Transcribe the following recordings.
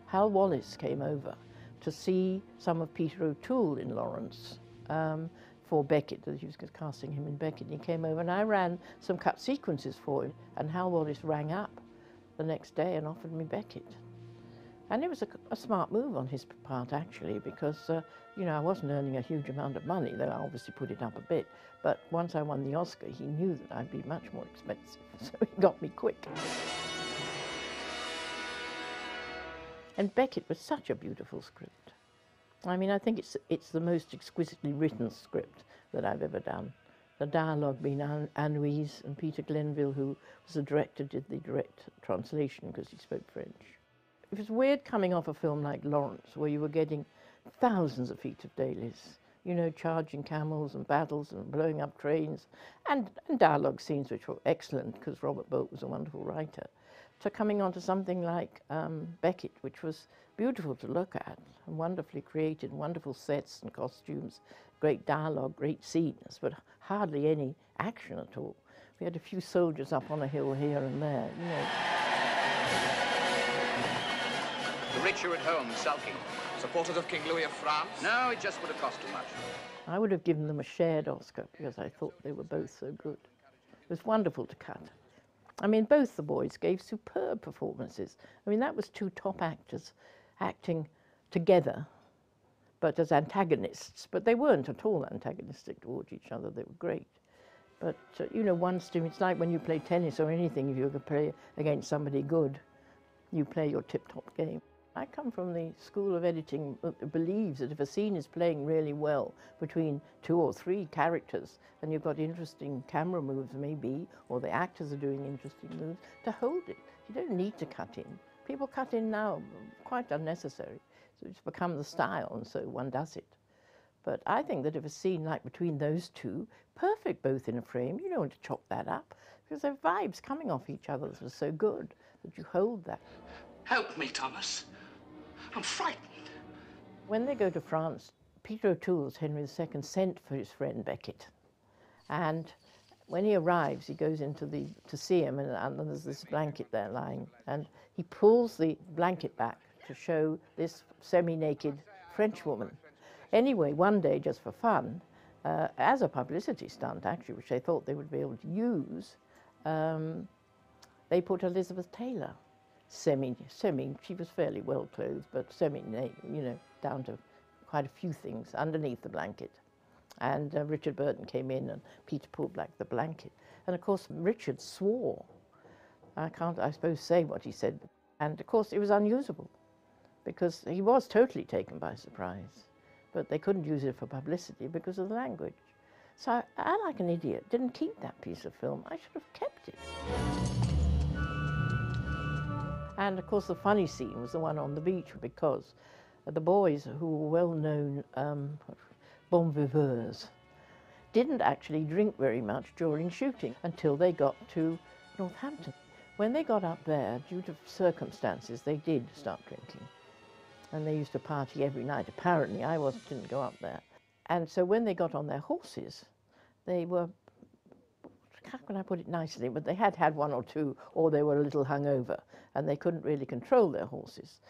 Hal Wallis came over to see some of Peter O'Toole in Lawrence for Beckett, that he was casting him in Beckett. And he came over and I ran some cut sequences for him, and Hal Wallis rang up the next day and offered me Beckett. And it was a smart move on his part, actually, because, you know, I wasn't earning a huge amount of money, though I obviously put it up a bit. But once I won the Oscar, he knew that I'd be much more expensive, so he got me quick. And Beckett was such a beautiful script. I mean, I think it's the most exquisitely written script that I've ever done. The dialogue being Anouilh's, and Peter Glenville, who was the director, did the direct translation because he spoke French. It was weird coming off a film like Lawrence, where you were getting thousands of feet of dailies, you know, charging camels and battles and blowing up trains, and dialogue scenes which were excellent because Robert Bolt was a wonderful writer, to coming on to something like Beckett, which was beautiful to look at and wonderfully created, wonderful sets and costumes, great dialogue, great scenes, but hardly any action at all. We had a few soldiers up on a hill here and there, you know. The rich are at home, sulking. Supporters of King Louis of France? No, it just would have cost too much. I would have given them a shared Oscar because I thought they were both so good. It was wonderful to cut. I mean, both the boys gave superb performances. I mean, that was two top actors acting together, but as antagonists. But they weren't at all antagonistic towards each other. They were great. But, you know, it's like when you play tennis or anything, if you're going to play against somebody good, you play your tip-top game. I come from the school of editing that believes that if a scene is playing really well between 2 or 3 characters, and you've got interesting camera moves maybe, or the actors are doing interesting moves, to hold it. You don't need to cut in. People cut in now, quite unnecessary. So it's become the style, and so one does it. But I think that if a scene like between those two, perfect both in a frame, you don't want to chop that up, because their vibes coming off each other are so good that you hold that. Help me, Thomas. I'm frightened. When they go to France, Peter O'Toole, as Henry II, sent for his friend Beckett. And when he arrives, he goes to see him, and there's this blanket there lying. And he pulls the blanket back to show this semi-naked French woman. Anyway, one day, just for fun, as a publicity stunt, actually, which they thought they would be able to use, they put Elizabeth Taylor, she was fairly well clothed, but you know, down to quite a few things underneath the blanket. And Richard Burton came in and Peter pulled back the blanket. And of course, Richard swore. I can't, I suppose, say what he said. And of course, it was unusable because he was totally taken by surprise. But they couldn't use it for publicity because of the language. So I, like an idiot, didn't keep that piece of film. I should have kept it. And of course, the funny scene was the one on the beach because the boys, who were well-known bon viveurs, didn't actually drink very much during shooting until they got to Northampton. When they got up there, due to circumstances, they did start drinking. And they used to party every night. Apparently, I didn't go up there. And so when they got on their horses, they were, how can I put it nicely, but they had had 1 or 2, or they were a little hungover, and they couldn't really control their horses.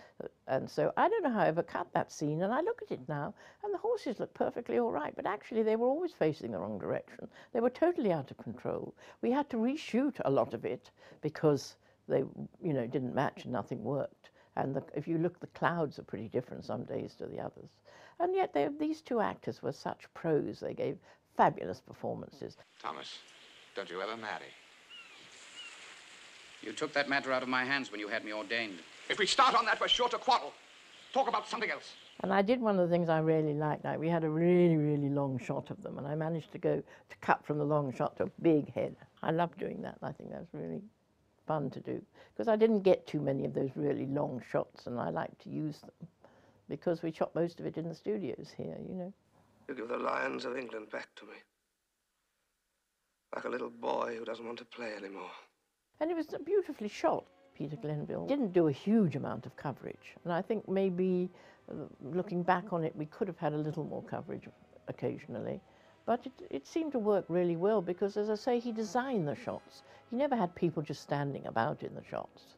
And so I don't know how I ever cut that scene, and I look at it now, and the horses look perfectly all right, but actually they were always facing the wrong direction. They were totally out of control. We had to reshoot a lot of it because they, you know, didn't match and nothing worked. And if you look, the clouds are pretty different some days to the others. And yet these 2 actors were such pros. They gave fabulous performances. Thomas, don't you ever marry? You took that matter out of my hands when you had me ordained. If we start on that, we're sure to quarrel. Talk about something else. And I did one of the things I really liked. Like, we had a really, really long shot of them, and I managed to cut from the long shot to a big head. I love doing that. I think that's really fun to do, because I didn't get too many of those really long shots, and I like to use them, because we shot most of it in the studios here, you know. You give the Lions of England back to me. Like a little boy who doesn't want to play anymore. And it was beautifully shot. Peter Glenville didn't do a huge amount of coverage, and I think maybe, looking back on it, we could have had a little more coverage occasionally. But it seemed to work really well because, as I say, he designed the shots. He never had people just standing about in the shots.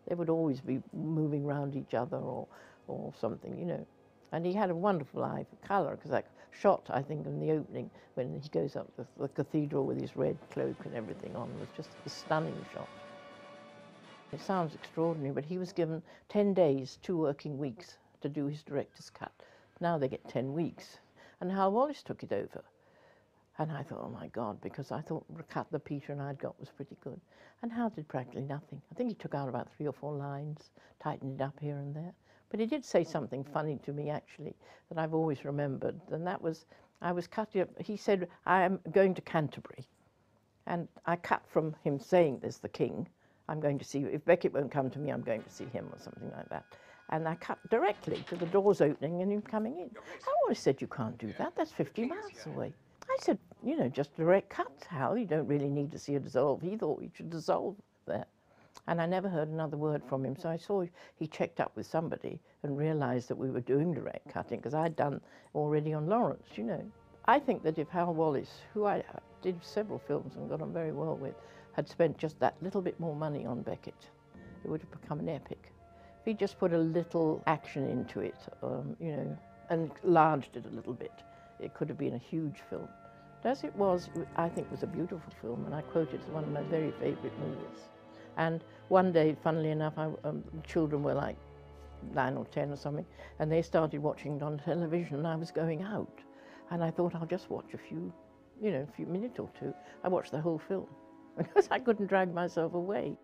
They would always be moving around each other or something, you know. And he had a wonderful eye for colour, because that shot, I think, in the opening, when he goes up the cathedral with his red cloak and everything on, was just a stunning shot. It sounds extraordinary, but he was given 10 days, 2 working weeks, to do his director's cut. Now they get 10 weeks. And Hal Wallis took it over. And I thought, oh my God, because I thought the cut that Peter and I'd got was pretty good. And Hal did practically nothing. I think he took out about 3 or 4 lines, tightened it up here and there. But he did say something funny to me, actually, that I've always remembered. And that was, I was cutting up, he said, I am going to Canterbury. And I cut from him saying there's the king. I'm going to see, if Beckett won't come to me, I'm going to see him, or something like that. And I cut directly to the doors opening and him coming in. I always said, you can't do that, that's 50 miles away. I said, you know, just direct cuts, Hal, you don't really need to see a dissolve. He thought we should dissolve there. And I never heard another word from him, so I saw he checked up with somebody and realised that we were doing direct cutting, because I'd done already on Lawrence, you know. I think that if Hal Wallis, who I did several films and got on very well with, had spent just that little bit more money on Beckett, it would have become an epic. If he just put a little action into it, you know, and enlarged it a little bit, it could have been a huge film. But as it was, I think it was a beautiful film, and I quote it as one of my very favourite movies. And one day, funnily enough, children were like 9 or 10 or something, and they started watching it on television, and I was going out. And I thought, I'll just watch a few, you know, a few minutes or two. I watched the whole film, because I couldn't drag myself away.